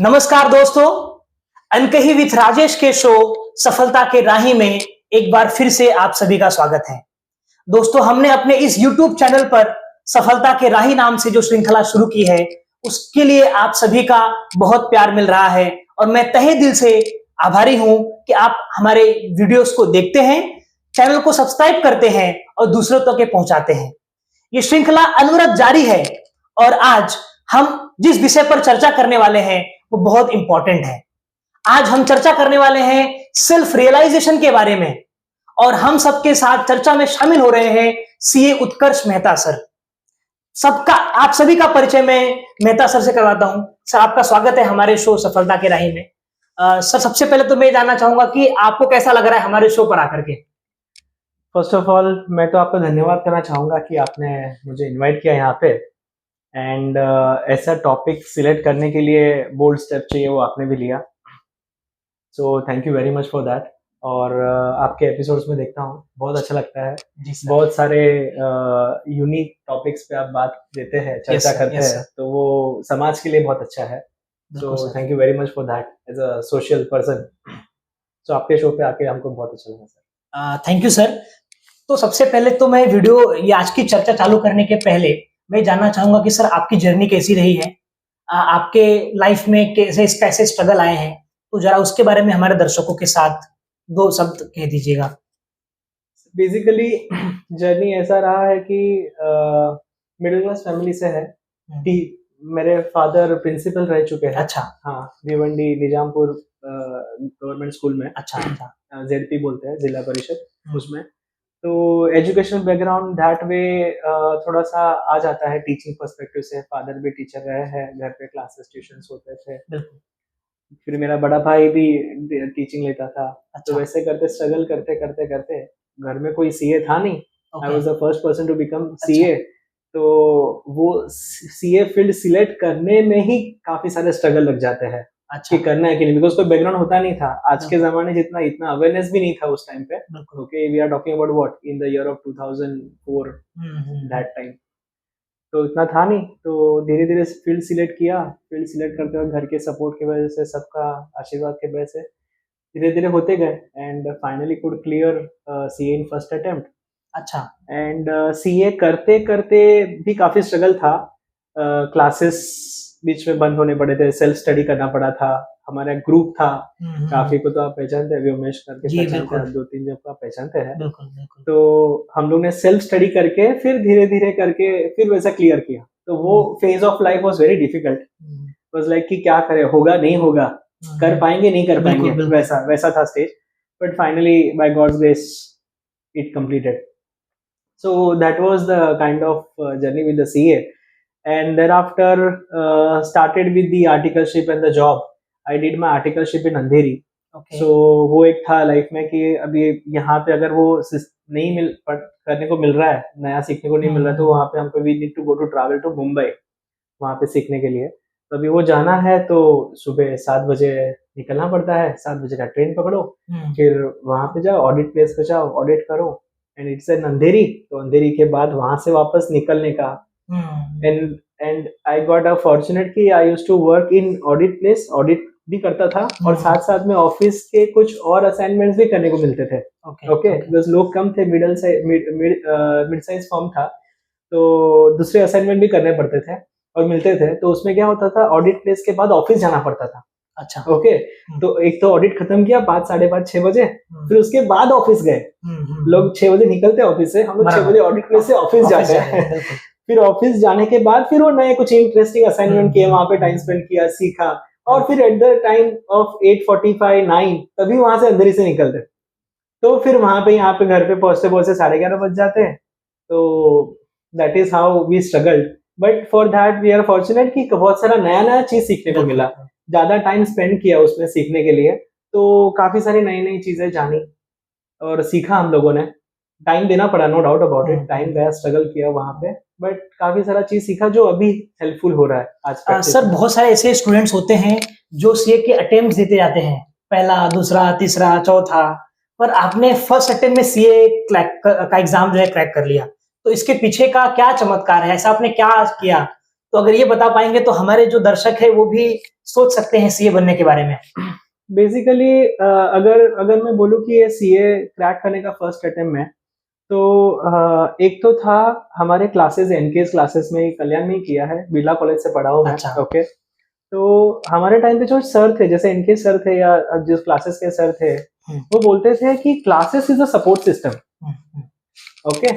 नमस्कार दोस्तों, अनकही विथ राजेश के शो सफलता के राही में एक बार फिर से आप सभी का स्वागत है। दोस्तों, हमने अपने इस YouTube चैनल पर सफलता के राही नाम से जो श्रृंखला शुरू की है, उसके लिए आप सभी का बहुत प्यार मिल रहा है और मैं तहे दिल से आभारी हूं कि आप हमारे वीडियोस को देखते हैं, चैनल को सब्सक्राइब करते हैं और दूसरों तक पहुंचाते हैं। ये श्रृंखला अनवरत जारी है और आज हम जिस विषय पर चर्चा करने वाले हैं वो बहुत इंपॉर्टेंट है। आज हम चर्चा करने वाले हैं सेल्फ रियलाइजेशन के बारे में और हम सबके साथ चर्चा में शामिल हो रहे हैं सीए उत्कर्ष मेहता सर। आप सभी का परिचय मैं मेहता सर से करवाता हूं। सर, आपका स्वागत है हमारे शो सफलता के राही में। सर, सबसे पहले तो मैं जानना चाहूंगा कि आपको कैसा लग रहा है हमारे शो पर आकर के। फर्स्ट ऑफ ऑल मैं तो आपका धन्यवाद करना चाहूँगा कि आपने मुझे इनवाइट किया यहाँ पे एंड ऐसा टॉपिक सिलेक्ट करने के लिए बोल्ड स्टेप चाहिए वो आपने भी लिया, सो thank you very much for that. और आपके एपिसोड्स में देखता हूँ, बहुत अच्छा लगता है। बहुत सारे यूनिक टॉपिक्स पे आप बात देते हैं, चर्चा करते हैं, तो वो समाज के लिए बहुत अच्छा है। So thank you very much for that as a social person. So आपके शो पे आके हमको बहुत अच्छा लगा सर। Thank you sir. तो सबसे पहले तो मैं वीडियो ये आज की चर्चा चालू करने के पहले मैं जानना चाहूंगा कि सर आपकी जर्नी कैसी रही है, आपके लाइफ में कैसे स्ट्रगल आए हैं, तो जरा उसके बारे में हमारे दर्शकों के साथ दो शब्द कह दीजिएगा। बेसिकली जर्नी ऐसा रहा है कि मिडिल क्लास फैमिली से है। मेरे फादर प्रिंसिपल रह चुके हैं। अच्छा। हाँ, भिवंडी निजामपुर गवर्नमेंट स्कूल में। अच्छा। जेडपी बोलते हैं, जिला परिषद, उसमें। तो एजुकेशनल बैकग्राउंड दैट वे थोड़ा सा आ जाता है टीचिंग पर्सपेक्टिव से। फादर भी टीचर रहे हैं, घर पे क्लासेस ट्यूशंस होते थे। फिर मेरा बड़ा भाई भी टीचिंग लेता था। अच्छा। तो वैसे करते स्ट्रगल करते करते करते घर में कोई सीए था नहीं। I was the first person to become CA. तो वो सीए फील्ड सिलेक्ट करने में ही काफी सारे स्ट्रगल लग जाते हैं। अच्छा। कि करना है कि नहीं, बिकॉज कोई बैकग्राउंड होता नहीं था। आज के जमाने जितना इतना अवेयरनेस भी नहीं था उस टाइम पे। Okay, we are talking about what in the year of 2004 that time. तो इतना था नहीं। तो धीरे धीरे फील्ड सिलेक्ट किया। फील्ड सिलेक्ट करते वक्त घर के सपोर्ट की वजह से, सबका आशीर्वाद की वजह से धीरे धीरे होते गए and finally could clear CA in first attempt. अच्छा। एंड सीए करते करते भी काफी स्ट्रगल था। क्लासेस बीच में बंद होने पड़े थे, सेल्फ स्टडी करना पड़ा था। हमारा ग्रुप था, काफी को तो आप पहचानते हैं, उमेश करके पहचानते हैं, 2-3 जब आप पहचानते हैं। तो हम लोग ने सेल्फ स्टडी करके फिर धीरे धीरे करके फिर वैसा क्लियर किया। तो वो phase of life was very difficult. Was like कि क्या करें, होगा नहीं होगा, कर पाएंगे नहीं कर पाएंगे, वैसा था stage. But finally by god's grace it completed. So that was the kind of journey with the CA, and thereafter started with the articleship and the job. I did my articleship in Andheri. Okay. So वो एक था life में कि अभी यहाँ पे अगर वो नहीं करने को मिल रहा है, नया सीखने को नहीं मिल रहा है, तो वहाँ पे हमको we need to go to travel to Mumbai, वहाँ पे सीखने के लिए। तो अभी वो जाना है तो सुबह 7 बजे निकलना पड़ता है। 7 बजे का ट्रेन पकड़ो, फिर वहाँ पे जाओ, ऑडिट प्लेस पे जाओ, ऑडिट करो, एंड इट्स इन अंधेरी। तो अंधेरी के बाद वहां से वापस निकलने का। And I got a fortunate कि I used to work in audit place, audit भी करता था और साथ साथ में ऑफिस के कुछ और असाइनमेंट्स भी करने को मिलते थे। ओके, बिकॉज लोग कम थे, मिड साइज फॉर्म था, तो दूसरे असाइनमेंट भी करने पड़ते थे और मिलते थे। तो उसमें क्या होता था, ऑडिट प्लेस के बाद ऑफिस जाना पड़ता था। अच्छा। ओके, तो एक तो ऑडिट खत्म किया 5, 5:30, 6 बजे, फिर उसके बाद ऑफिस गए। लोग 6 बजे निकलते ऑफिस से, हम लोग 6 बजे ऑडिट प्लेस से ऑफिस जाते हैं। फिर ऑफिस जाने के बाद फिर वो नए कुछ इंटरेस्टिंग असाइनमेंट किए, वहां पे टाइम स्पेंड किया, सीखा, और फिर एट द टाइम ऑफ 8:45, 9 तभी वहां से अंधेरी से निकलते। तो फिर वहां पे यहाँ पे घर पे पहुंचते पहुंचते 11:30 बज जाते हैं। तो that is how we struggled, but for that we are fortunate कि बहुत सारा नया नया चीज सीखने को मिला। ज्यादा टाइम स्पेंड किया उसमें सीखने के लिए, तो काफी सारी नई नई चीजें जानी और सीखा हम लोगों ने। टाइम देना पड़ा, no doubt about it, time गया, स्ट्रगल किया वहां पे, बट काफी सारा चीज सीखा जो अभी हेल्पफुल हो रहा है आज। सर, बहुत सारे ऐसे स्टूडेंट्स होते हैं जो सीए के अटेम्प्ट देते जाते हैं, पहला, दूसरा, तीसरा, चौथा, पर आपने फर्स्ट अटेम्प्ट में सीए का एग्जाम जो है क्रैक कर लिया। तो इसके पीछे का क्या चमत्कार है, ऐसा आपने क्या किया तो अगर ये बता पाएंगे तो हमारे जो दर्शक है वो भी सोच सकते हैं सीए बनने के बारे में। बेसिकली अगर मैं बोलूँ कि ये सीए क्रैक करने का फर्स्ट अटेम्प्ट है, तो एक तो था हमारे क्लासेस, एनकेएस क्लासेस में कल्याण में ही किया है, बिरला कॉलेज से पढ़ा हूँ मैं। अच्छा। ओके, तो हमारे टाइम पे जो सर थे, जैसे एनकेएस सर थे या जिस क्लासेस के सर थे, वो बोलते थे कि classes is a support system. Okay,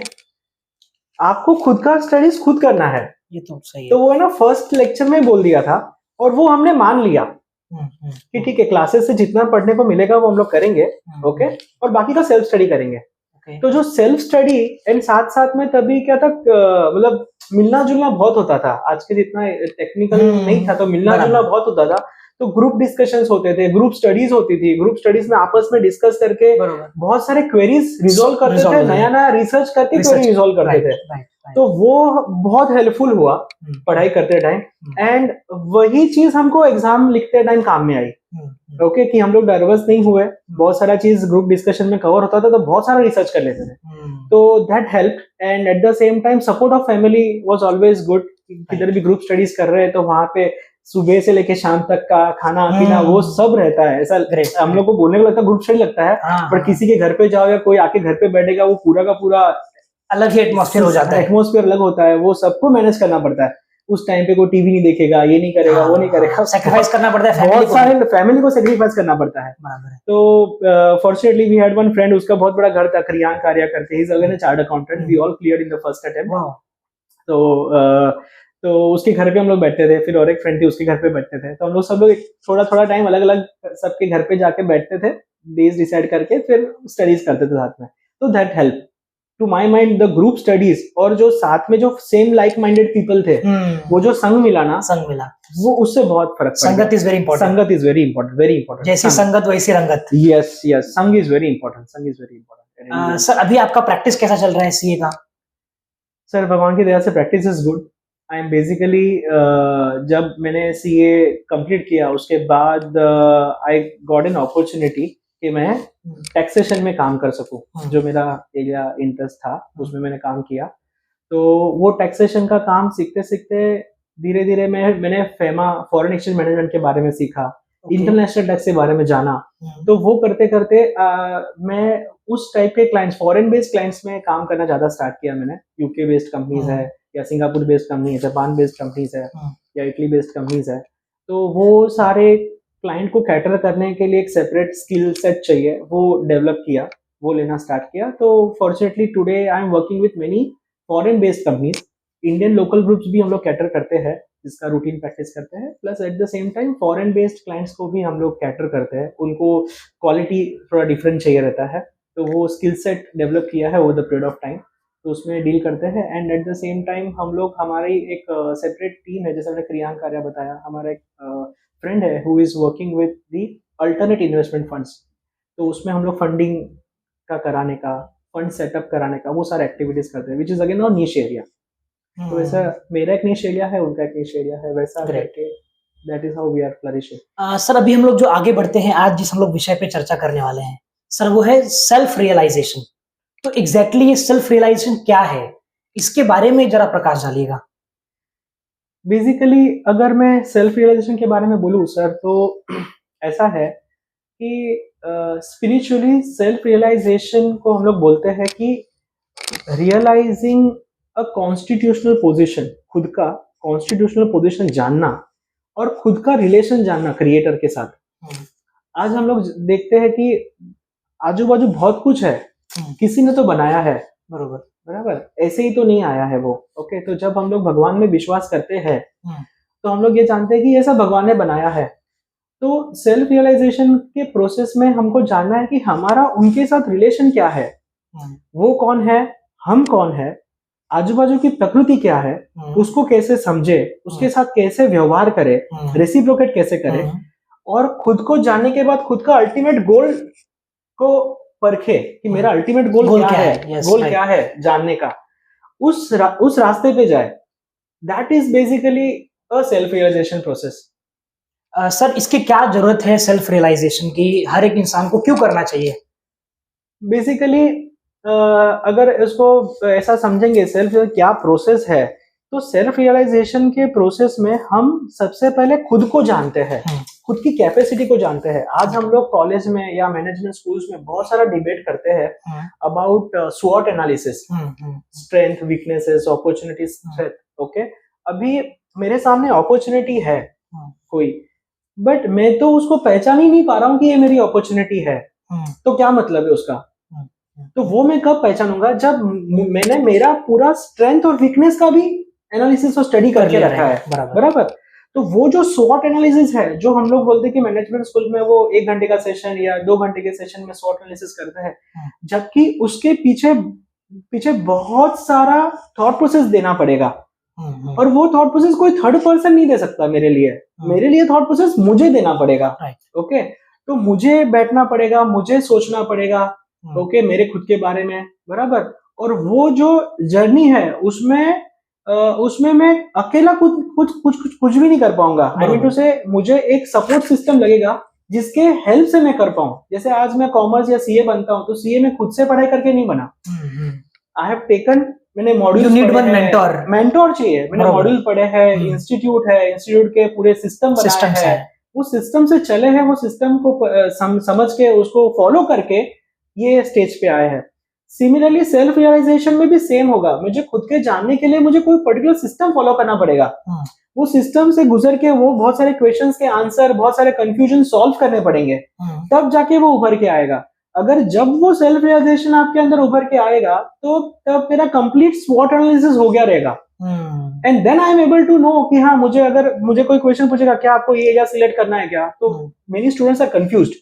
आपको खुद का स्टडीज खुद करना है। ये तो सही है। तो वो है ना, फर्स्ट लेक्चर में बोल दिया था और वो हमने मान लिया कि ठीक है, क्लासेस से जितना पढ़ने को मिलेगा वो हम लोग करेंगे। ओके, और बाकी का सेल्फ स्टडी करेंगे। तो जो सेल्फ स्टडी एंड साथ साथ में तभी क्या था, मतलब मिलना जुलना बहुत होता था, आज के जितना टेक्निकल नहीं था, तो मिलना जुलना बहुत होता था। तो ग्रुप डिस्कशंस होते थे, ग्रुप स्टडीज होती थी, ग्रुप स्टडीज में आपस में डिस्कस करके बहुत सारे क्वेरीज रिजॉल्व करते थे, नया नया रिसर्च करके क्वेरी रिजॉल्व करते थे। तो वो बहुत हेल्पफुल हुआ पढ़ाई करते टाइम, एंड वही चीज हमको एग्जाम लिखते टाइम काम में आई। ओके, कि हम लोग नर्वस नहीं हुए, बहुत सारा चीज ग्रुप डिस्कशन में कवर होता था, तो बहुत सारा रिसर्च कर लेते थे। तो that help, and eight the same time support of family was always good. किधर भी ग्रुप स्टडीज कर रहे हैं तो वहां पे सुबह से लेके शाम तक का खाना पीना वो सब रहता है। ऐसा हम लोग को बोलने को लगता है ग्रुप स्टडी लगता है, पर किसी के घर पे जाओ या कोई आके घर पे बैठेगा, वो पूरा का पूरा अलग ही एटमॉस्फेयर हो जाता है। एटमॉस्फेयर अलग होता है, वो सबको मैनेज करना पड़ता है। उस टाइम पे कोई टीवी नहीं देखेगा, ये नहीं करेगा, वो नहीं करेगा, सैक्रिफाइस करना पड़ता है, बहुत सारे फैमिली को सैक्रिफाइस करना पड़ता है। तो fortunately we had one friend, उसका बहुत बड़ा घर था, क्रियांक कार्य करके, he is again a chartered accountant, we all cleared in the first attempt. तो उसके घर पे हम लोग बैठते थे, फिर और एक फ्रेंड थी, उसके घर पे बैठते थे, तो हम लोग सब लोग थोड़ा थोड़ा टाइम अलग अलग सबके घर पे जाके बैठते थे, डेज डिसाइड करके फिर स्टडीज करते थे साथ में। तो that help to my mind, the group studies, और जो साथ में जो सेम लाइक माइंडेड पीपल थे, वो जो संग मिला ना, वो उससे बहुत फर्क पड़ा। संगत इज वेरी इंपॉर्टेंट। संगत is very important, very important. जैसी संगत वैसी रंगत। यस यस, संग इज वेरी इंपॉर्टेंट, संग इज वेरी इंपॉर्टेंट। सर अभी आपका प्रैक्टिस कैसा चल रहा है सीए का? सर भगवान की दया से practice is good. I am basically, जब मैंने सीए कंप्लीट किया उसके बाद आई गॉट एन अपॉर्चुनिटी कि मैं टैक्सेशन में काम कर सकूं। जो मेरा एरिया इंटरेस्ट था उसमें मैंने काम किया। तो वो टैक्सेशन का काम सीखते सीखते धीरे धीरे मैंने फेमा, फॉरेन एक्सचेंज मैनेजमेंट के बारे में सीखा, इंटरनेशनल टैक्स के बारे में जाना। तो वो करते करते मैं उस टाइप के क्लाइंट्स, फॉरेन बेस्ड क्लाइंट्स में काम करना ज्यादा स्टार्ट किया मैंने। यूके बेस्ड कंपनीज है, या सिंगापुर बेस्ड कंपनी है, जापान बेस्ड कंपनीज है, या इटली बेस्ड कंपनीज है। तो वो सारे क्लाइंट को कैटर करने के लिए एक सेपरेट स्किल सेट चाहिए, वो डेवलप किया, वो लेना स्टार्ट किया। तो fortunately today I am working with many foreign based companies. Indian local groups भी हम लोग कैटर करते हैं, जिसका रूटीन प्रैक्टिस करते हैं, plus eight the same time foreign based clients को भी हम लोग कैटर करते हैं। उनको क्वालिटी थोड़ा डिफरेंट चाहिए रहता है, तो वो स्किल सेट डेवलप किया है over the period of time, तो उसमें डील करते हैं। And eight the same time हम लोग, हमारी एक सेपरेट टीम है, जैसे मैंने क्रियांक कार्य बताया, हमारा एक फ्रेंड है who is working with the alternate investment funds. तो उसमें हम लोग फंडिंग का कराने का, फंड सेटअप कराने का, वो सारे एक्टिविटीज करते हैं, विच इज अगेन और नीश एरिया। तो वैसा मेरा एक नीश एरिया है, उनका एक नीश एरिया है, वैसा करके that is how we are flourishing. Sir अभी हम लोग जो आगे बढ़ते हैं, आज जिस हम लोग विषय पे चर्चा करने वाले हैं सर, वो है सेल्फ रियलाइजेशन। तो एग्जैक्टली ये सेल्फ रियलाइजेशन क्या है, इसके बारे में जरा प्रकाश डालिएगा। बेसिकली अगर मैं सेल्फ रियलाइजेशन के बारे में बोलूँ सर, तो ऐसा है कि स्पिरिचुअली सेल्फ रियलाइजेशन को हम लोग बोलते हैं कि रियलाइजिंग अ कॉन्स्टिट्यूशनल पोजीशन, खुद का कॉन्स्टिट्यूशनल पोजीशन जानना और खुद का रिलेशन जानना क्रिएटर के साथ। आज हम लोग देखते हैं कि आजू बाजू बहुत कुछ है, किसी ने तो बनाया है, बरोबर बराबर, ऐसे ही तो नहीं आया है वो। ओके, तो जब हम लोग भगवान में विश्वास करते हैं तो हम लोग ये जानते हैं कि ये सब भगवान ने बनाया है। तो सेल्फ रियलाइजेशन के प्रोसेस में हमको जानना है कि हमारा उनके साथ रिलेशन क्या है, वो कौन है, हम कौन है, आजू बाजू की प्रकृति क्या है, उसको कैसे समझे, उसके साथ कैसे व्यवहार करे, रेसिप्रोकेट कैसे करे, और खुद को जानने के बाद खुद का अल्टीमेट गोल को परखे कि मेरा अल्टीमेट गोल क्या है, गोल क्या है जानने का, उस रास्ते पे जाए। That is basically a self realization process. Sir इसकी क्या जरूरत है सेल्फ रियलाइजेशन की, हर एक इंसान को क्यों करना चाहिए? बेसिकली अगर इसको ऐसा समझेंगे, सेल्फ क्या प्रोसेस है तो सेल्फ रियलाइजेशन के प्रोसेस में हम सबसे पहले खुद को जानते हैं, खुद की कैपेसिटी को जानते हैं। आज हम लोग कॉलेज में या मैनेजमेंट स्कूल्स में बहुत सारा डिबेट करते हैं अबाउट स्वॉट analysis, strength, weaknesses, opportunities, threat. Okay, अभी मेरे सामने अपॉर्चुनिटी है कोई, बट मैं तो उसको पहचान ही नहीं पा रहा हूँ कि ये मेरी अपॉर्चुनिटी है, तो क्या मतलब है उसका? तो वो मैं कब पहचानूंगा? जब मैंने मेरा पूरा स्ट्रेंथ और वीकनेस का भी एनालिसिस और स्टडी करके रखा है। बराबर। तो वो जो स्वॉट एनालिसिस है, जो हम लोग बोलते हैं कि मैनेजमेंट स्कूल में वो 1 घंटे का सेशन या 2 घंटे के सेशन में स्वॉट एनालिसिस करते हैं, जबकि उसके पीछे बहुत सारा थॉट प्रोसेस देना पड़ेगा। और वो थॉट प्रोसेस कोई थर्ड पर्सन नहीं दे सकता मेरे लिए थॉट प्रोसेस मुझे देना पड़ेगा। ओके, तो मुझे बैठना पड़ेगा, मुझे सोचना पड़ेगा, ओके, मेरे खुद के बारे में। बराबर। और वो जो जर्नी है उसमें मैं अकेला कुछ भी नहीं कर पाऊंगा। आई मीन टू से मुझे एक सपोर्ट सिस्टम लगेगा जिसके हेल्प से मैं कर पाऊं। जैसे आज मैं कॉमर्स या सीए बनता हूं, तो सीए में खुद से पढ़ाई करके नहीं बना। आई हैव टेकन, मैंने मॉड्यूल, मेंटोर चाहिए, मैंने मॉड्यूल पढ़े हैं, इंस्टीट्यूट है, इंस्टीट्यूट के पूरे सिस्टम बनाए हैं, उस सिस्टम से चले हैं, वो सिस्टम को समझ के उसको फॉलो करके ये स्टेज पे आए हैं। सिमिलरली सेल्फ रियलाइजेशन में भी सेम होगा। मुझे खुद के जानने के लिए मुझे कोई पर्टिकुलर सिस्टम फॉलो करना पड़ेगा। वो सिस्टम से गुजर के वो बहुत सारे क्वेश्चंस के आंसर, बहुत सारे कंफ्यूजन सॉल्व करने पड़ेंगे, तब जाके वो उभर के आएगा। अगर जब वो सेल्फ रियलाइजेशन आपके अंदर उभर के आएगा, तो तब मेरा कंप्लीट स्वॉट एनालिसिस हो गया रहेगा। And then I am able to know कि हाँ, मुझे कोई क्वेश्चन पूछेगा क्या आपको ये या सिलेक्ट करना है क्या, तो many students are confused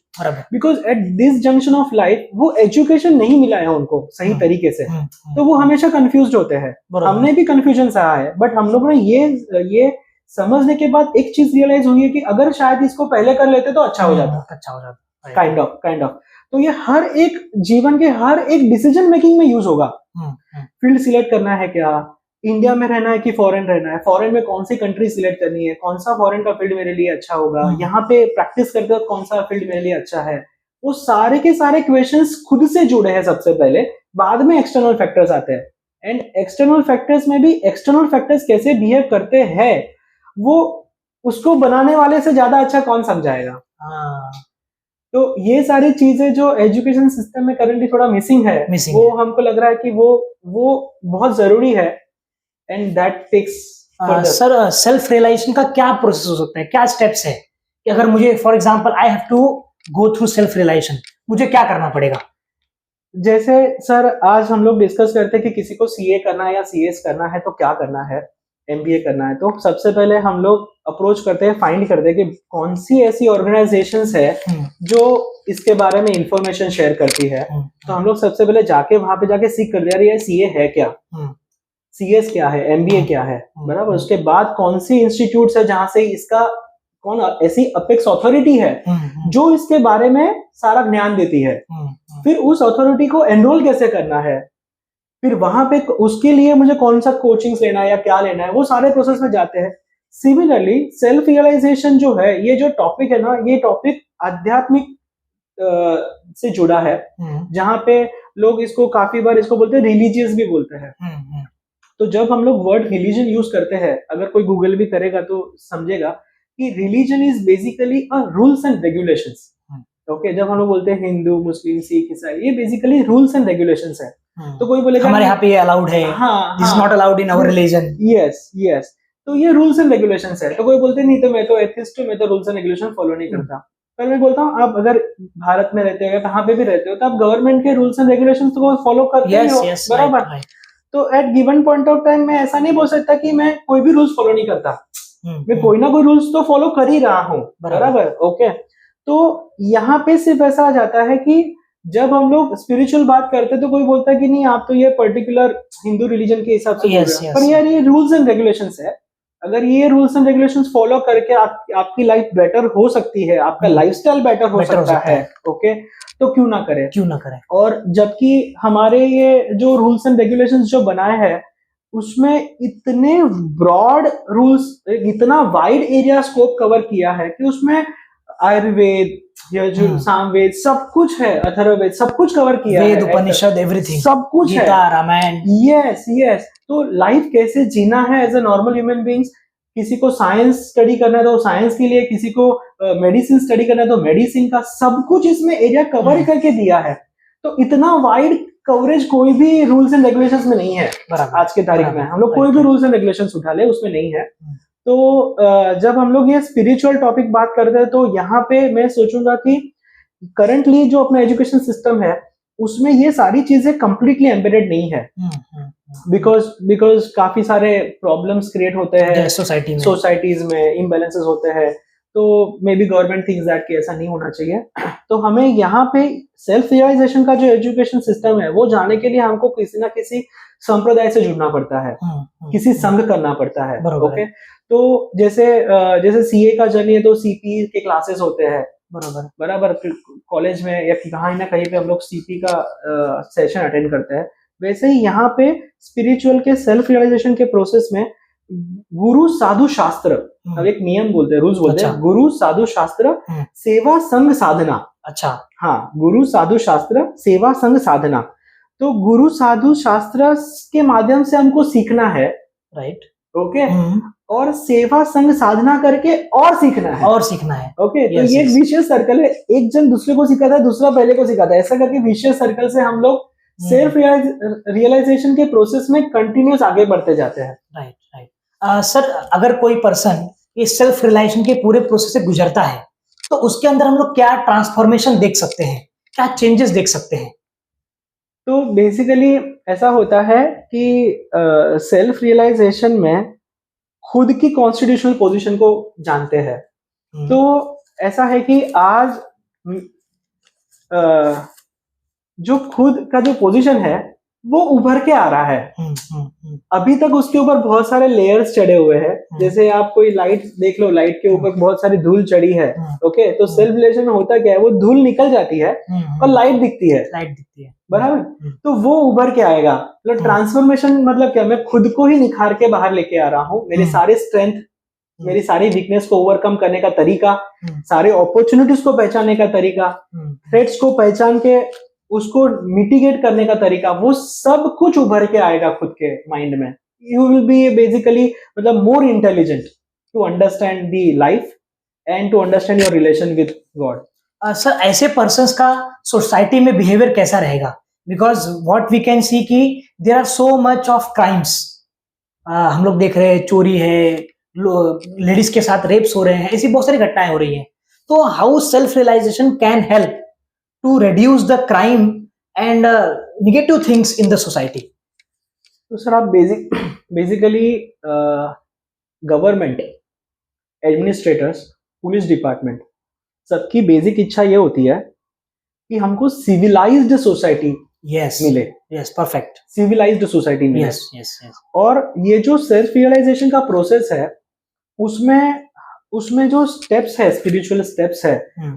because at this junction of life वो एजुकेशन नहीं मिला है उनको सही तरीके से, तो वो हमेशा कंफ्यूज्ड होते हैं। हमने भी कंफ्यूजन सहा है, बट हम लोगों ने ये समझने के बाद एक चीज रियलाइज हुई है कि अगर शायद इसको पहले कर लेते तो अच्छा हो जाता। Kind of. तो ये हर एक जीवन के हर एक डिसीजन मेकिंग में यूज होगा। फील्ड सिलेक्ट करना है क्या, इंडिया में रहना है कि फॉरेन रहना है, फॉरेन में कौन सी कंट्री सिलेक्ट करनी है, कौन सा फॉरेन का फील्ड मेरे लिए अच्छा होगा, यहाँ पे प्रैक्टिस करते वक्त कौन सा फील्ड मेरे लिए अच्छा है, वो सारे के सारे क्वेश्चंस खुद से जुड़े हैं सबसे पहले, बाद में एक्सटर्नल फैक्टर्स आते हैं। एंड एक्सटर्नल फैक्टर्स में भी एक्सटर्नल फैक्टर्स कैसे बिहेव करते हैं वो उसको बनाने वाले से ज्यादा अच्छा कौन समझाएगा। तो ये सारी चीजें जो एजुकेशन सिस्टम में करंटली थोड़ा मिसिंग है, वो हमको लग रहा है कि वो बहुत जरूरी है। And that takes sir, self realization का क्या प्रोसेस हो सकता है, क्या स्टेप्स है कि अगर मुझे for example I have to go through self realization, मुझे क्या करना पड़ेगा? जैसे सर आज हम लोग डिस्कस करते हैं कि किसी को सीए करना है या सीएस करना है तो क्या करना है, एमबीए करना है, तो सबसे पहले हम लोग अप्रोच करते हैं, फाइंड करते हैं कि कौन सी ऐसी ऑर्गेनाइजेशंस है जो इसके बारे में इंफॉर्मेशन शेयर करती है। तो हम लोग सबसे पहले जाके वहां पे जाके सीख करते हैं ये सीए है क्या, सीएस क्या है, एमबीए क्या है। बराबर। उसके बाद कौन सी इंस्टीट्यूट है जहां से इसका कौन ऐसी अपेक्स अथॉरिटी है जो इसके बारे में सारा ज्ञान देती है, फिर उस अथॉरिटी को एनरोल कैसे करना है, फिर वहां पे उसके लिए मुझे कौन सा कोचिंग लेना है या क्या लेना है, वो सारे प्रोसेस में जाते हैं। सिमिलरली सेल्फ रियलाइजेशन जो है, ये जो टॉपिक है ना, ये टॉपिक आध्यात्मिक से जुड़ा है, जहां पे लोग इसको काफी बार इसको बोलते हैं रिलीजियस भी बोलते हैं। तो जब हम लोग वर्ड रिलीजन यूज करते हैं, अगर कोई गूगल भी करेगा तो समझेगा कि religion is basically a rules and regulations. Okay, जब हम लोग बोलते हैं हिंदू, मुस्लिम, सिख, ईसाई, ये बेसिकली रूल्स एंड रेगुलेशंस है। तो कोई बोलेगा हमारे यहाँ पे ये अलाउड है, this is not allowed in our religion. Yes, तो ये रूल्स एंड रेगुलेशंस है। तो कोई बोलते नहीं, तो मैं तो एथिस्ट हूँ, मैं तो रूल्स एंड रेगुलेशन फॉलो नहीं करता। पर मैं बोलता हूँ, आप अगर भारत में रहते हो या कहाँ पे भी रहते हो, तो आप गवर्नमेंट के रूल्स एंड रेगुलेशंस को फॉलो करते हो। बराबर। तो at given point of time मैं ऐसा नहीं बोल सकता कि मैं कोई भी रूल्स फॉलो नहीं करता, मैं कोई ना कोई रूल्स तो फॉलो कर ही रहा हूँ। बराबर। ओके, तो यहाँ पे सिर्फ ऐसा आ जाता है कि जब हम लोग स्पिरिचुअल बात करते हैं तो कोई बोलता है कि नहीं, आप तो ये पर्टिकुलर हिंदू रिलीजन के हिसाब से बोल रहे हैं, पर यार ये रूल्स एंड रेगुलेशंस है। अगर ये रूल्स एंड रेगुलेशंस फॉलो करके आपकी लाइफ बेटर हो सकती है, आपका लाइफस्टाइल बेटर हो सकता है, ओके, तो क्यों ना करें। और जबकि हमारे ये जो रूल्स एंड रेगुलेशंस जो बनाए हैं, उसमें इतने ब्रॉड रूल्स, इतना वाइड एरिया स्कोप कवर किया है कि उसमें आयुर्वेद, यजुर, सामवेद, सब कुछ है, अथर्ववेद, सब कुछ कवर किया है, वेद, उपनिषद, एवरीथिंग, सब कुछ है, गीता, रामायण। Yes yes. तो लाइफ कैसे जीना है as a normal human beings, किसी को साइंस स्टडी करना है तो साइंस के लिए, किसी को मेडिसिन स्टडी करना है तो मेडिसिन का, सब कुछ इसमें एरिया कवर करके दिया है। तो इतना वाइड कवरेज कोई भी रूल्स एंड रेगुलेशंस में नहीं है आज के तारीख में। हम लोग कोई भी रूल्स एंड रेगुलेशंस उठा ले, उसमें नहीं है। तो जब हम लोग ये स्पिरिचुअल टॉपिक बात करते हैं तो यहाँ पे मैं सोचूंगा कि करंटली जो अपना एजुकेशन सिस्टम है उसमें ये सारी चीजें कंप्लीटली एम्बेडेड नहीं है, बिकॉज काफी सारे प्रॉब्लम्स क्रिएट होते हैं सोसाइटीज में, इम्बैलेंसेस होते हैं। तो may be government thinks that कि ऐसा नहीं होना चाहिए। तो हमें यहाँ पे सेल्फ रियलाइजेशन का जो एजुकेशन सिस्टम है वो जाने के लिए हमको किसी ना किसी संप्रदाय से जुड़ना पड़ता है, किसी संघ करना पड़ता है। ओके, तो जैसे सीए का जर्नी है तो सीपी के क्लासेस होते हैं, बराबर कॉलेज में या कहीं ना कहीं पे हम लोग सीपी का सेशन अटेंड करते हैं। वैसे ही यहाँ पे स्पिरिचुअल के सेल्फ रियलाइजेशन के प्रोसेस में गुरु साधु शास्त्र, अब एक नियम बोलते हैं, रूल्स बोलते हैं, गुरु साधु शास्त्र सेवा संग साधना। अच्छा, हाँ, गुरु साधु शास्त्र सेवा संग साधना। तो गुरु साधु शास्त्र के माध्यम से हमको सीखना है, राइट, ओके, और सेवा संग साधना करके और सीखना है, ओके। तो ये एक विशेष सर्कल है, एक जन दूसरे को सिखाता है, दूसरा पहले को सिखाता है, ऐसा करके विशेष सर्कल से हम लोग सेल्फ रियलाइजेशन के प्रोसेस में कंटिन्यूस आगे बढ़ते जाते हैं। राइट। सर, अगर कोई पर्सन इस सेल्फ रियलाइजेशन के पूरे प्रोसेस से गुजरता है तो उसके अंदर हम लोग क्या ट्रांसफॉर्मेशन देख सकते हैं, क्या चेंजेस देख सकते हैं? तो बेसिकली ऐसा होता है कि सेल्फ रियलाइजेशन में खुद की कॉन्स्टिट्यूशनल पोजीशन को जानते हैं। तो ऐसा है कि आज जो खुद का जो पोजीशन है वो उभर के आ रहा है। अभी तक उसके ऊपर बहुत सारे लेयर्स चढ़े हुए हैं। जैसे आप कोई लाइट देख लो, लाइट के ऊपर बहुत सारी धूल चढ़ी है, ओके। तो सेल्फ रियलाइजेशन में होता क्या है, वो धूल निकल जाती है और लाइट दिखती है, बराबर। तो वो उभर के आएगा। मतलब ट्रांसफॉर्मेशन मतलब क्या, मैं खुद को ही निखार के बाहर लेके आ रहा हूँ। मेरे सारे स्ट्रेंथ, मेरी सारी वीकनेस को ओवरकम करने का तरीका, सारे अपॉर्चुनिटीज को पहचानने का तरीका, थ्रेट्स को पहचान के उसको मिटिगेट करने का तरीका, वो सब कुछ उभर के आएगा खुद के माइंड में। यू विल बी बेसिकली मतलब more intelligent to understand the life and to understand your relation with God. Sir, ऐसे पर्सन्स का सोसाइटी में बिहेवियर कैसा रहेगा? Because what we can see कि there are so much of crimes. हम लोग देख रहे हैं, चोरी है, लेडीज के साथ रेप्स हो रहे हैं, ऐसी बहुत सारी घटनाएं हो रही हैं। तो how self realization can help to reduce the crime and negative things in the society? तो सर, आप basically government, administrators, police department, सबकी बेसिक इच्छा ये होती है कि हमको सिविलाइज्ड सोसाइटी मिले। यस, परफेक्ट, सिविलाइज्ड सोसाइटी मिले। यस। और ये जो सेल्फ रियलाइजेशन का प्रोसेस है उसमें जो स्टेप्स है, स्पिरिचुअल स्टेप्स है,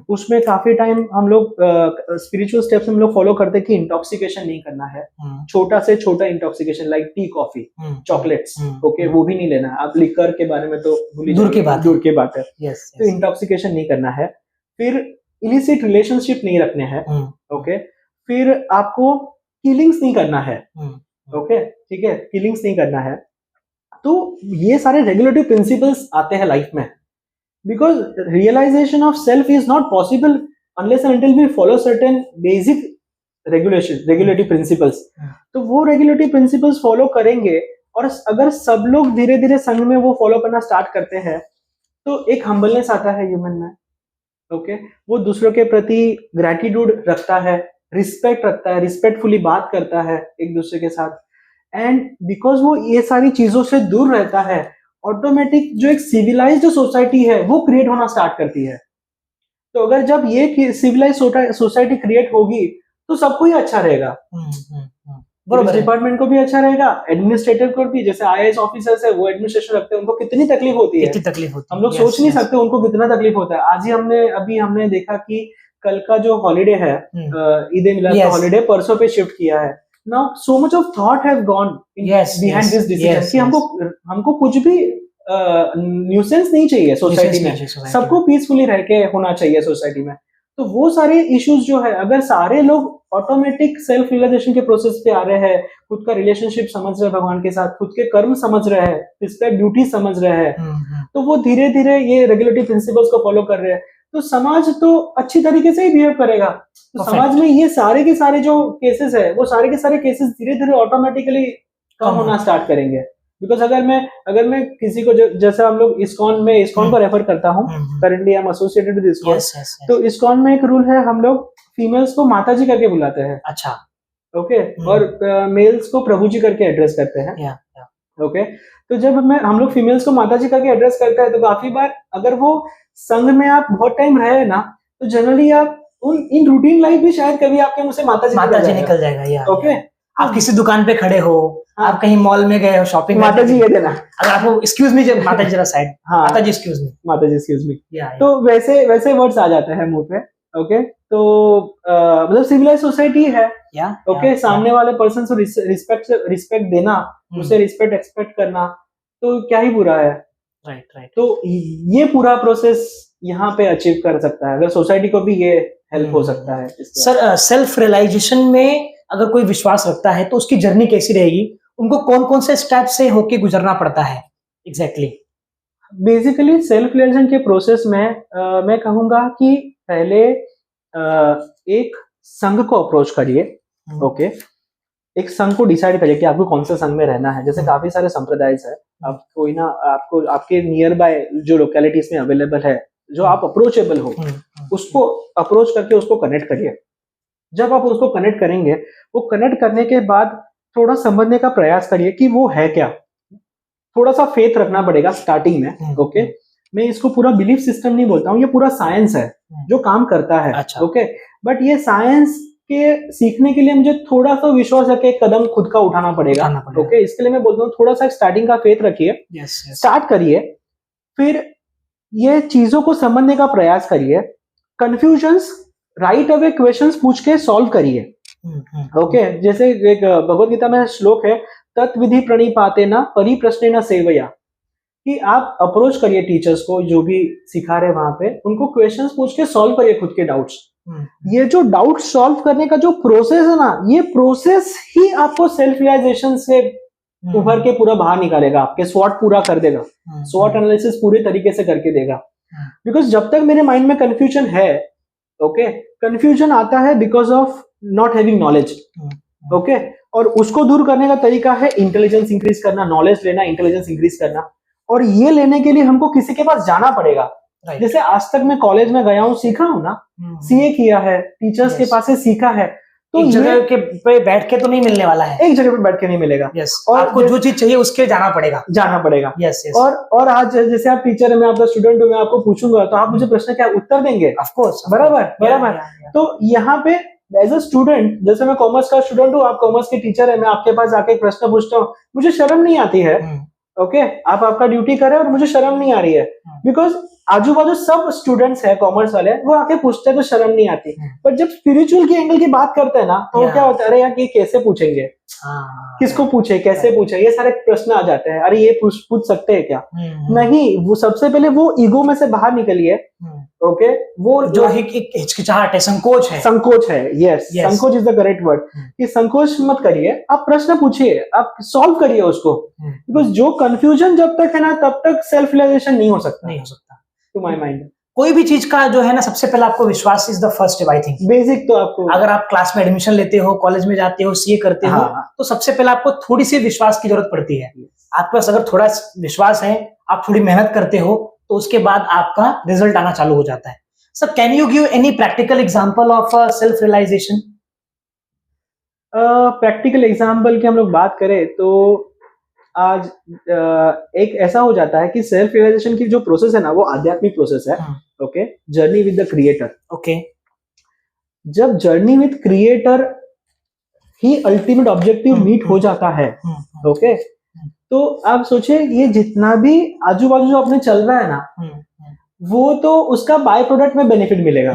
उसमें काफी टाइम हम लोग स्पिरिचुअल स्टेप्स हम लोग फॉलो करते हैं कि इंटॉक्सिकेशन नहीं करना है। छोटा से छोटा intoxication like T, coffee, chocolates, okay, वो भी नहीं लेना है। आप लिकर के बारे में तो दूर की बात है। तो इंटॉक्सिकेशन नहीं करना है। फिर इलिसिट रिलेशनशिप नहीं रखने हैं, ओके। फिर आपको किलिंग्स नहीं करना है, ओके, ठीक है, किलिंग्स नहीं करना है। तो ये सारे रेगुलेटरी प्रिंसिपल्स आते हैं लाइफ में। Because realization of self is not possible unless and until we follow certain basic regulatory principles. तो वो regulatory principles follow करेंगे, और अगर सब लोग धीरे धीरे संघ में वो फॉलो करना स्टार्ट करते हैं तो एक हम्बलनेस आता है ह्यूमन में, ओके। वो दूसरों के प्रति ग्रेटिट्यूड रखता है, रिस्पेक्ट रखता है, रिस्पेक्टफुली बात करता है एक दूसरे के साथ। एंड बिकॉज वो ये सारी चीजों से दूर रहता है, ऑटोमेटिक जो एक सिविलाइज्ड सोसाइटी है वो क्रिएट होना स्टार्ट करती है। तो अगर जब ये सिविलाइज्ड सोसाइटी क्रिएट होगी तो सबको ही अच्छा रहेगा, बराबर, डिपार्टमेंट को भी अच्छा रहेगा, एडमिनिस्ट्रेटर को भी। जैसे आईएएस ऑफिसर्स है, वो एडमिनिस्ट्रेशन रखते हैं, उनको कितनी तकलीफ होती है, हम लोग सोच नहीं सकते उनको कितना तकलीफ होता है। आज ही हमने देखा कि कल का जो हॉलीडे है, ईद मिलाद का हॉलीडे, परसों पे शिफ्ट किया है। Now so much of thought have gone behind this decision कि हमको कुछ भी न्यूसेंस नहीं चाहिए सोसाइटी में, सबको पीसफुली रह के होना चाहिए सोसाइटी में। तो वो सारे इश्यूज जो है, अगर सारे लोग ऑटोमेटिक सेल्फ रियलाइजेशन के प्रोसेस पे आ रहे हैं, खुद का रिलेशनशिप समझ रहे हैं भगवान के साथ, खुद के कर्म समझ रहे हैं, रिस्पेक्ट ड्यूटी समझ रहे हैं, तो वो धीरे धीरे ये रेगुलेटरी प्रिंसिपल्स को फॉलो कर रहे हैं, तो समाज तो अच्छी तरीके से ही बिहेव करेगा। तो समाज में ये सारे के सारे जो केसेस है, वो सारे के सारे केसेस धीरे धीरे ऑटोमेटिकली कम होना स्टार्ट करेंगे। बिकॉज अगर मैं किसी को जैसे हम लोग इस्कॉन को रेफर करता हूँ, currently I am associated with ISKCON, तो इस्कॉन में एक रूल है, हम लोग फीमेल्स को माताजी करके बुलाते हैं। अच्छा, ओके, और मेल्स को प्रभु जी करके एड्रेस करते हैं। ओके, तो जब हम लोग फीमेल्स को माताजी करके एड्रेस करते हैं, तो काफी बार अगर वो संघ में आप बहुत टाइम रहे ना, तो जनरली आप इन रूटीन लाइफ भी शायद कभी आपके मुंह से माताजी निकल जाएगा। ओके, आप किसी दुकान पे खड़े हो, आप कहीं मॉल में गए हो शॉपिंग, माताजी ये देना, अगर आपको एक्सक्यूज मी, माताजी जरा साइड, माताजी एक्सक्यूज मी, तो वैसे वर्ड्स आ जाते हैं मुंह पे। ओके, तो मतलब सिविलाइज सोसाइटी है। ओके, सामने वाले पर्सन को रिस्पेक्ट देना, उसे रिस्पेक्ट एक्सपेक्ट करना, तो क्या ही बुरा है। राइट। तो ये पूरा प्रोसेस यहाँ पे अचीव कर सकता है, अगर सोसाइटी को भी ये हेल्प हो सकता है। सर, सेल्फ रियलाइजेशन में अगर कोई विश्वास रखता है तो उसकी जर्नी कैसी रहेगी? उनको कौन कौन से स्टेप से होके गुजरना पड़ता है एग्जैक्टली? बेसिकली सेल्फ रियलाइजेशन के प्रोसेस में मैं कहूंगा कि पहले एक संघ को अप्रोच करिए। ओके, एक संघ को डिसाइड करिए कि आपको कौन से संघ में रहना है। जैसे काफी सारे संप्रदाय है, आप कोई ना आपको आपके नियर बाय जो लोकेलिटीज में अवेलेबल है, जो आप अप्रोचेबल हो, उसको अप्रोच करके उसको कनेक्ट करिए। जब आप उसको कनेक्ट करेंगे, वो कनेक्ट करने के बाद थोड़ा समझने का प्रयास करिए कि वो है क्या। थोड़ा सा फेथ रखना पड़ेगा स्टार्टिंग में। ओके, मैं इसको पूरा बिलीफ सिस्टम नहीं बोलता हूँ, ये पूरा साइंस है जो काम करता है। अच्छा। ओके, बट ये साइंस के सीखने के लिए मुझे थोड़ा सा विश्वास रखे, कदम खुद का उठाना पड़ेगा। ओके, इसके लिए मैं बोलता हूँ थोड़ा सा स्टार्टिंग का फेथ रखिए, स्टार्ट करिए, फिर ये चीजों को समझने का प्रयास करिए, कंफ्यूजन्स राइट अवे क्वेश्चंस पूछ के सॉल्व करिए। ओके, जैसे एक भगवद गीता में श्लोक है, तत्विधि प्रणिपाते न परिप्रश्ने न सेवया, कि आप अप्रोच करिए टीचर्स को, जो भी सिखा रहे वहां पे, उनको क्वेश्चंस पूछ के सॉल्व करिए खुद के डाउट्स। ये जो डाउट सॉल्व करने का जो प्रोसेस है ना, ये प्रोसेस ही आपको सेल्फ रियलाइजेशन से उभर के पूरा बाहर निकालेगा, आपके स्वॉट पूरा कर देगा, स्वॉट एनालिसिस पूरे तरीके से करके देगा। बिकॉज जब तक मेरे माइंड में कंफ्यूजन है, ओके, कंफ्यूजन आता है because of not having knowledge. Okay, और उसको दूर करने का तरीका है इंटेलिजेंस इंक्रीज करना, नॉलेज लेना, इंटेलिजेंस इंक्रीज करना। और ये लेने के लिए हमको किसी के पास जाना पड़ेगा। जैसे आज तक मैं कॉलेज में गया हूँ, सीखा हूँ ना, सीए किया है, टीचर्स के पास से सीखा है, तो एक जगह के पे बैठ के तो नहीं मिलने वाला है, एक जगह पे बैठ के नहीं मिलेगा। और आपको जो चीज चाहिए उसके जाना पड़ेगा। और आज जैसे आप टीचर है, मैं आपका स्टूडेंट हूँ, मैं आपको पूछूंगा तो आप मुझे प्रश्न क्या उत्तर देंगे? ऑफ कोर्स, बराबर। तो यहाँ पे एज अ स्टूडेंट, जैसे मैं कॉमर्स का स्टूडेंट हूँ, आप कॉमर्स के टीचर है, मैं आपके पास आके प्रश्न पूछता हूँ, मुझे शर्म नहीं आती है। ओके, आप आपका ड्यूटी करें और मुझे शर्म नहीं आ रही है, बिकॉज आजू बाजू सब स्टूडेंट्स है कॉमर्स वाले, वो आके पूछते हैं तो शर्म नहीं आती। बट जब स्पिरिचुअल के एंगल की बात करते हैं ना, तो क्या होता है, अरे यार ये कैसे पूछेंगे, किसको पूछे, कैसे पूछे, ये सारे प्रश्न आ जाते हैं। अरे ये पूछ सकते हैं क्या? नहीं, वो सबसे पहले वो ईगो में से बाहर निकलिए। ओके, वो जो हिचकिचाहट है, संकोच है, यस, संकोच इज द करेक्ट वर्ड। कि संकोच मत करिए, आप प्रश्न पूछिए, आप सॉल्व करिए उसको। बिकॉज जो कंफ्यूजन जब तक है ना, तब तक सेल्फ रियलाइजेशन नहीं हो सकता टू माय माइंड। कोई भी चीज का जो है ना, सबसे पहले आपको विश्वास is the first step, I think. Basic तो आपको, अगर आप क्लास में एडमिशन लेते हो, कॉलेज में जाते हो, सीए करते हो, तो सबसे पहले आपको थोड़ी सी विश्वास की जरूरत पड़ती है। आपके पास अगर थोड़ा विश्वास है, आप थोड़ी मेहनत करते हो, तो उसके बाद आपका रिजल्ट आना चालू हो जाता है। Sir, can you give any practical example of self realization? Practical example की हम लोग बात करें तो आज एक ऐसा हो जाता है कि सेल्फ रियलाइजेशन की जो प्रोसेस है ना, वो आध्यात्मिक प्रोसेस है। Okay, journey with the creator. Okay, जब जर्नी विद क्रिएटर ही अल्टीमेट ऑब्जेक्टिव मीट हो जाता है, ओके, तो आप सोचिए, ये जितना भी आजू बाजू जो अपने चल रहा है ना, वो तो उसका बाय प्रोडक्ट में बेनिफिट मिलेगा।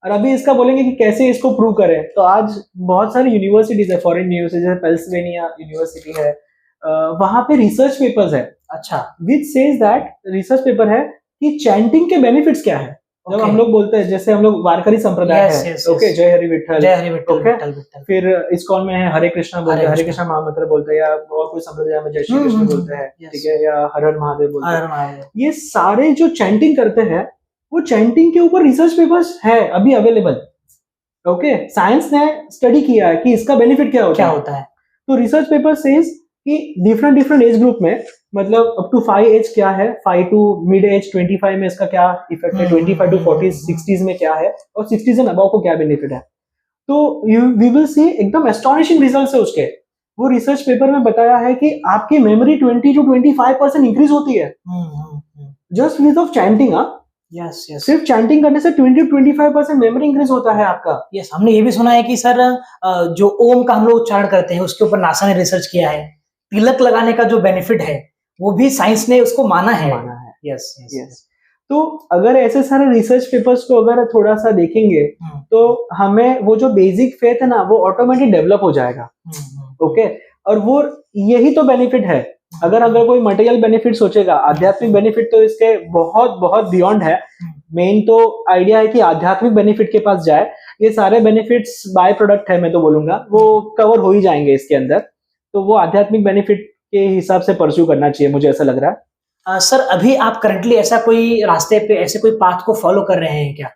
और अभी इसका बोलेंगे कि कैसे इसको प्रूव करें, तो आज बहुत सारी यूनिवर्सिटीज है, फॉरेन यूनिवर्सिटीज है, पेंसिल्वेनिया यूनिवर्सिटी है, वहां पे रिसर्च पेपर्स है अच्छा, which says that, research paper है कि चैंटिंग के बेनिफिट्स क्या है। जब Okay. हम लोग बोलते हैं, जैसे हम लोग वारकरी संप्रदाय Yes, है, yes, ओके, yes. जय हरि विठल, जय हरि विठ्ठल, Okay. विठ्ठल विठ्ठल। फिर इस्कॉन में है हरे कृष्णा बोलते हरे हैं, हरे कृष्णा। कृष्णा महामंत्र बोलते हैं, या और कोई संप्रदाय में जय श्री कृष्ण बोलते हैं, yes. ठीक है, या हर हर महादेव बोलते हर हैं। महादेव। ये सारे जो चैंटिंग करते हैं, वो चैंटिंग के ऊपर रिसर्च पेपर्स है अभी अवेलेबल। ओके, साइंस ने स्टडी किया है कि इसका बेनिफिट क्या होता है। तो रिसर्च पेपर सेज कि डिफरेंट एज ग्रुप में, मतलब अप टू 5 एज क्या है, 5 टू मिड एज 25 में इसका क्या इफेक्ट है, 25 टू 40 60s में क्या है, और 60s एंड अबव को क्या बेनिफिट है। तो वी विल सी एकदम एस्टोनिशिंग रिजल्ट्स है उसके। वो रिसर्च पेपर में बताया है कि आपकी मेमोरी 20 टू 25% इंक्रीज होती है just with of chanting. Yes yes, सिर्फ चैंटिंग करने से 20 टू 25% मेमोरी इंक्रीज होता है आपका। यस, हमने ये भी सुना है कि सर जो ओम का हम लोग उच्चारण करते हैं उसके ऊपर नासा ने रिसर्च किया है। तिलक लगाने का जो बेनिफिट है वो भी साइंस ने उसको माना है। Yes yes. तो अगर ऐसे सारे रिसर्च पेपर्स को अगर थोड़ा सा देखेंगे तो हमें वो जो बेसिक फेथ है ना, वो ऑटोमेटिक डेवलप हो जाएगा। ओके, और वो यही तो बेनिफिट है। अगर कोई मटेरियल बेनिफिट सोचेगा, आध्यात्मिक बेनिफिट तो इसके बहुत बहुत बियॉन्ड है। मेन तो आइडिया है कि आध्यात्मिक बेनिफिट के पास जाए। ये सारे बेनिफिट्स बाय प्रोडक्ट है, मैं तो बोलूंगा वो कवर हो ही जाएंगे इसके अंदर। तो वो आध्यात्मिक बेनिफिट के हिसाब से परस्यू करना चाहिए, मुझे ऐसा लग रहा है। सर, अभी आप करंटली ऐसा कोई रास्ते पे ऐसे कोई पाथ को फॉलो कर रहे हैं क्या?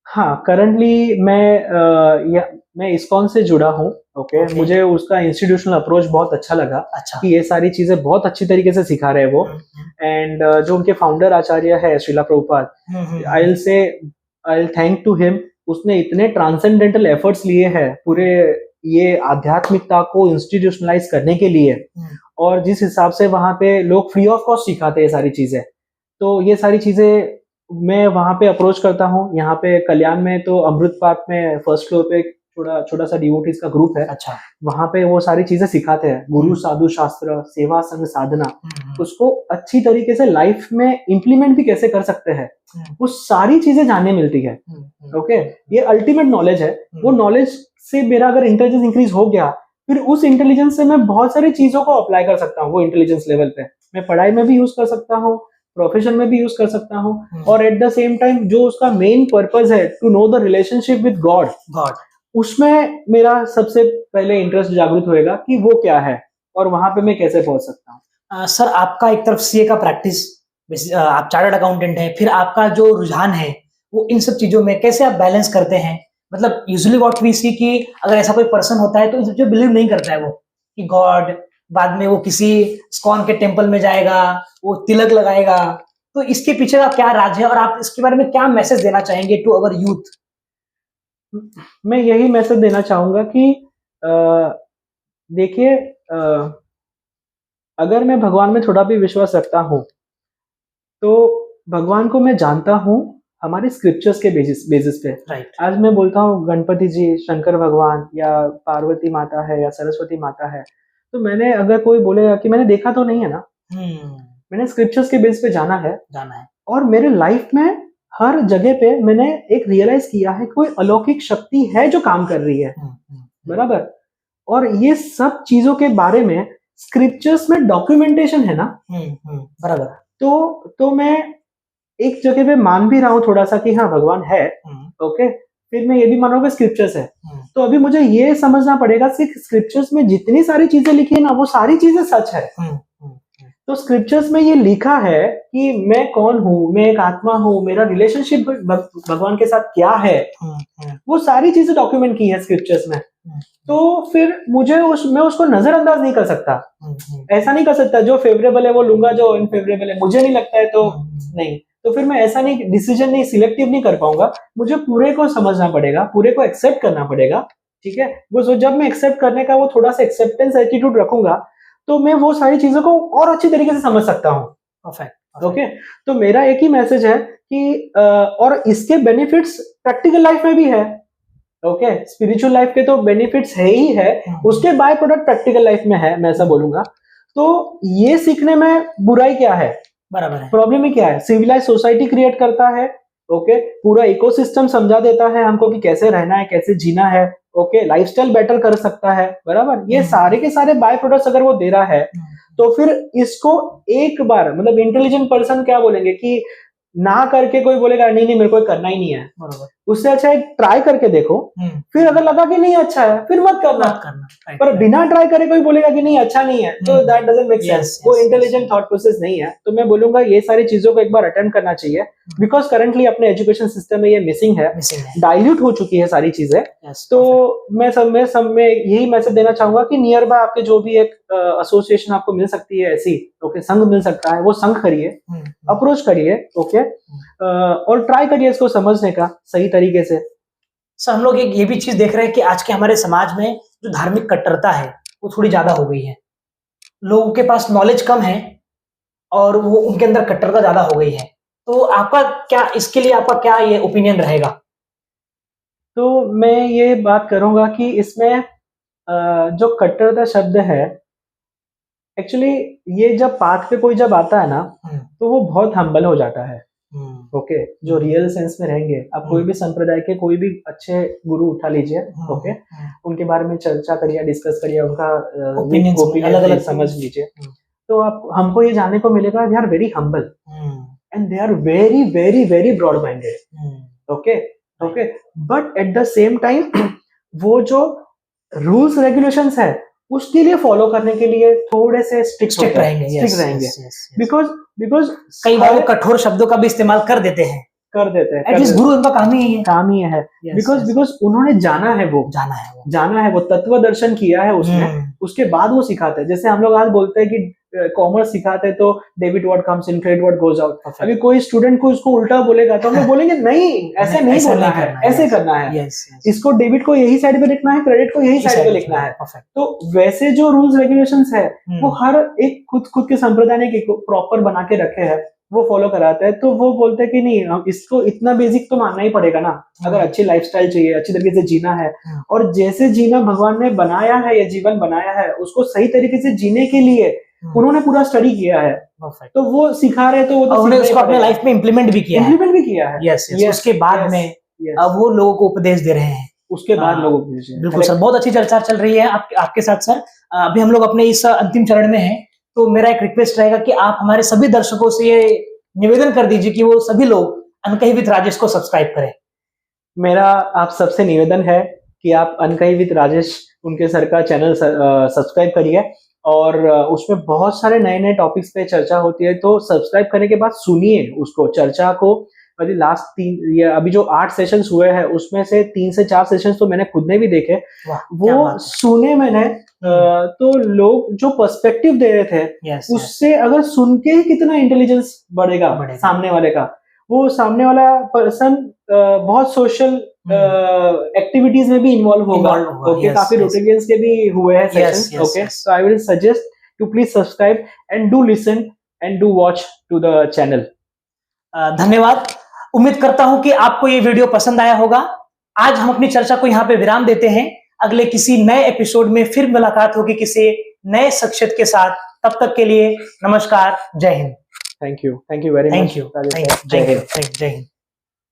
हाँ, करंटली मैं इस्कॉन से जुड़ा हूँ। ओके, मुझे उसका इंस्टीट्यूशनल अप्रोच बहुत अच्छा लगा। अच्छा, कि ये सारी चीजें बहुत अच्छी तरीके से सिखा रहे हैं वो। एंड जो उनके फाउंडर आचार्य है Srila Prabhupada, I thank to him. उसने इतने ट्रांसेंडेंटल एफर्ट्स लिए हैं पूरे ये आध्यात्मिकता को इंस्टीट्यूशनलाइज करने के लिए, और जिस हिसाब से वहां पे लोग फ्री ऑफ कॉस्ट सिखाते हैं सारी चीजें, तो ये सारी चीजें मैं वहां पे अप्रोच करता हूँ। यहाँ पे कल्याण में तो अमृत पार्क में फर्स्ट फ्लोर पे छोटा सा डिवोटीज का ग्रुप है। अच्छा, वहां पे वो सारी चीजें सिखाते हैं, गुरु साधु शास्त्र, सेवा संग साधना, उसको अच्छी तरीके से लाइफ में इम्प्लीमेंट भी कैसे कर सकते हैं, वो सारी चीजें जानने मिलती है। ओके, ये अल्टीमेट नॉलेज है। वो नॉलेज से मेरा अगर इंटेलिजेंस इंक्रीज हो गया, फिर उस इंटेलिजेंस से मैं बहुत सारी चीजों को अप्लाई कर सकता हूँ। वो इंटेलिजेंस लेवल पे मैं पढ़ाई में भी यूज कर सकता हूँ, प्रोफेशन में भी यूज कर सकता हूँ, और एट द सेम टाइम जो उसका मेन पर्पज है to know the relationship with God, उसमें मेरा सबसे पहले इंटरेस्ट जागृत होएगा कि वो क्या है और वहां पे मैं कैसे पहुंच सकता हूँ। सर, आपका एक तरफ सीए का प्रैक्टिस, आप चार्टर्ड अकाउंटेंट हैं, फिर आपका जो रुझान है वो इन सब चीजों में कैसे आप बैलेंस करते हैं? मतलब यूजुअली व्हाट वी सी कि अगर ऐसा कोई पर्सन होता है तो इन सब चीजों बिलीव नहीं करता है वो कि गॉड, बाद में वो किसी स्कॉन के टेम्पल में जाएगा, वो तिलक लगाएगा। तो इसके पीछे का क्या राज है और आप इसके बारे में क्या मैसेज देना चाहेंगे टू अवर यूथ? मैं यही मैसेज देना चाहूंगा कि देखिए, अगर मैं भगवान में थोड़ा भी विश्वास रखता हूँ तो भगवान को मैं जानता हूँ हमारे स्क्रिप्चर्स के बेसिस पे। राइट। आज मैं बोलता हूँ गणपति जी, शंकर भगवान, या पार्वती माता है, या सरस्वती माता है, तो मैंने, अगर कोई बोलेगा कि मैंने देखा तो नहीं है ना, मैंने स्क्रिप्चर्स के बेस पे जाना है, और मेरे लाइफ में हर जगह पे मैंने एक रियलाइज किया है कोई अलौकिक शक्ति है जो काम कर रही है। बराबर। और ये सब चीजों के बारे में स्क्रिप्चर्स में डॉक्यूमेंटेशन है ना। बराबर। तो मैं एक जगह पे मान भी रहा हूँ थोड़ा सा कि हाँ भगवान है। ओके, फिर मैं ये भी मानूंगा स्क्रिप्चर्स है। तो अभी मुझे ये समझना पड़ेगा कि स्क्रिप्चर्स में जितनी सारी चीजें लिखी है ना, वो सारी चीजें सच है। तो स्क्रिप्चर्स में ये लिखा है कि मैं कौन हूँ, मैं एक आत्मा हूँ, मेरा रिलेशनशिप भगवान के साथ क्या है, वो सारी चीजें डॉक्यूमेंट की है स्क्रिप्चर्स में। तो फिर मैं उसको नजरअंदाज नहीं कर सकता। ऐसा नहीं कर सकता जो फेवरेबल है वो लूंगा, जो इनफेवरेबल है मुझे नहीं लगता है तो नहीं। तो फिर मैं ऐसा नहीं, डिसीजन नहीं, सिलेक्टिव नहीं कर पाऊंगा। मुझे पूरे को समझना पड़ेगा, पूरे को एक्सेप्ट करना पड़ेगा। ठीक है, वो जब मैं एक्सेप्ट करने का वो थोड़ा सा एक्सेप्टेंस एटीट्यूड रखूंगा तो मैं वो सारी चीजों को और अच्छी तरीके से समझ सकता हूँ। ओके, तो मेरा एक ही मैसेज है कि और इसके बेनिफिट्स प्रैक्टिकल लाइफ में भी है। ओके, स्पिरिचुअल लाइफ के तो बेनिफिट्स है ही है, उसके बाय प्रोडक्ट प्रैक्टिकल लाइफ में है, मैं ऐसा बोलूंगा। तो ये सीखने में बुराई क्या है? बराबर है। प्रॉब्लम ही क्या है? सिविलाइज सोसाइटी क्रिएट करता है। ओके, पूरा इकोसिस्टम समझा देता है हमको कि कैसे रहना है, कैसे जीना है। ओके, लाइफस्टाइल बेटर कर सकता है, बराबर, ये सारे के सारे बाय प्रोडक्ट्स अगर वो दे रहा है तो फिर इसको एक बार, मतलब इंटेलिजेंट पर्सन क्या बोलेंगे कि ना करके कोई बोलेगा नहीं नहीं मेरे को करना ही नहीं है, बरोबर। उससे अच्छा एक ट्राई करके देखो, फिर अगर लगा कि नहीं अच्छा है फिर मत करना, पर बिना ट्राई करे कोई बोलेगा कि नहीं अच्छा नहीं है तो दैट डजंट मेक सेंस, वो इंटेलिजेंट थॉट प्रोसेस नहीं है। तो मैं बोलूंगा ये सारी चीजों को एक बार अटेम्प्ट करना चाहिए, बिकॉज करंटली अपने एजुकेशन सिस्टम में ये मिसिंग है, डाइल्यूट हो चुकी है सारी चीजें। तो मैं सब में यही मैसेज देना चाहूंगा कि नियर बाय आपके जो भी एक एसोसिएशन आपको मिल सकती है ऐसी, ओके, संघ मिल सकता है, वो संघ करिए, अप्रोच करिए, ओके, और ट्राई करिए इसको समझने का सही तरीके से। सर हम लोग एक ये भी चीज देख रहे हैं कि आज के हमारे समाज में जो धार्मिक कट्टरता है वो थोड़ी ज्यादा हो गई है, लोगों के पास नॉलेज कम है और वो उनके अंदर कट्टरता ज्यादा हो गई है। तो आपका क्या, इसके लिए आपका क्या ये ओपिनियन रहेगा? तो मैं ये बात करूंगा कि इसमें जो कट्टरता शब्द है, एक्चुअली ये जब पाथ पे कोई जब आता है ना तो वो बहुत हम्बल हो जाता है, ओके, जो रियल सेंस में रहेंगे। आप कोई भी संप्रदाय के कोई भी अच्छे गुरु उठा लीजिए, ओके, उनके बारे में चर्चा करिए, डिस्कस करिए, उनका ओपिनियन अलग अलग समझ लीजिए, तो आप हमको ये जानने को मिलेगा they are very humble and they are very very very broad minded, okay okay, but at the same time वो जो रूल्स रेगुलेशंस है उसके लिए फॉलो करने के लिए थोड़े से स्ट्रिक्ट रहेंगे, बिकॉज कई बार वो कठोर शब्दों का भी इस्तेमाल कर देते हैं। एटलीस्ट गुरु उनका काम ही है, बिकॉज उन्होंने जाना है वो तत्व दर्शन किया है उसमें, उसके बाद वो सिखाते हैं। जैसे हम लोग आज बोलते हैं कि कॉमर्स सिखाते हैं तो debit word comes in, credit word goes out. अभी कोई स्टूडेंट को उसको उल्टा बोलेगा तो हम लोग बोलेंगे नहीं, ऐसे नहीं बोलना है, ऐसे करना है, इसको डेबिट को यही साइड पे लिखना है, क्रेडिट को यही साइड पे लिखना है। तो वैसे जो रूल्स रेगुलेशंस है वो हर एक खुद के संप्रदाय ने प्रॉपर बना के रखे हैं, वो फॉलो कराते हैं। तो वो बोलते हैं कि नहीं, हम इसको इतना बेसिक तो मानना ही पड़ेगा ना, अगर अच्छी लाइफस्टाइल चाहिए, अच्छी तरीके से जीना है, और जैसे जीना भगवान ने बनाया है, ये जीवन बनाया है, उसको सही तरीके से जीने के लिए उन्होंने पूरा स्टडी किया है, तो वो सिखा रहे, तो वो तो उन्होंने उसको अपने लाइफ में इम्प्लीमेंट भी किया है। यस, उसके बाद में अब वो लोगों को उपदेश दे रहे हैं, उसके बाद लोगों को। बिल्कुल सर, बहुत अच्छी चर्चा चल रही है आपके साथ सर। अभी हम लोग अपने इस अंतिम चरण में हैं, तो मेरा एक रिक्वेस्ट रहेगा कि आप हमारे सभी दर्शकों से ये निवेदन कर दीजिए कि वो सभी लोग अनकही विद राजेश को सब्सक्राइब करें। मेरा आप सबसे निवेदन है कि आप अनकही विद राजेश, उनके सर का चैनल सब्सक्राइब करिए, और उसमें बहुत सारे नए नए टॉपिक्स पे चर्चा होती है, तो सब्सक्राइब करने के बाद सुनिए उसको, चर्चा को। लास्ट अभी जो 8 सेशंस हुए हैं उसमें से 3 से 4 सेशंस तो मैंने खुद ने भी देखे, वो सुने मैंने, तो लोग जो पर्सपेक्टिव दे रहे थे उससे अगर सुन के ही कितना इंटेलिजेंस बढ़ेगा सामने वाले का। वो सामने वाला पर्सन बहुत सोशल एक्टिविटीज में भी इन्वॉल्व होगा, ओके, काफी रोटेरियंस के भी हुए हैं sessions, okay. So I will suggest to please subscribe and do listen and do watch to the channel. धन्यवाद। उम्मीद करता हूं कि आपको ये वीडियो पसंद आया होगा। आज हम अपनी चर्चा को यहाँ पे विराम देते हैं। अगले किसी नए एपिसोड में फिर मुलाकात होगी किसी नए शख्सियत के साथ। तब तक के लिए नमस्कार, जय Hind. Thank you very much. जय हिंद।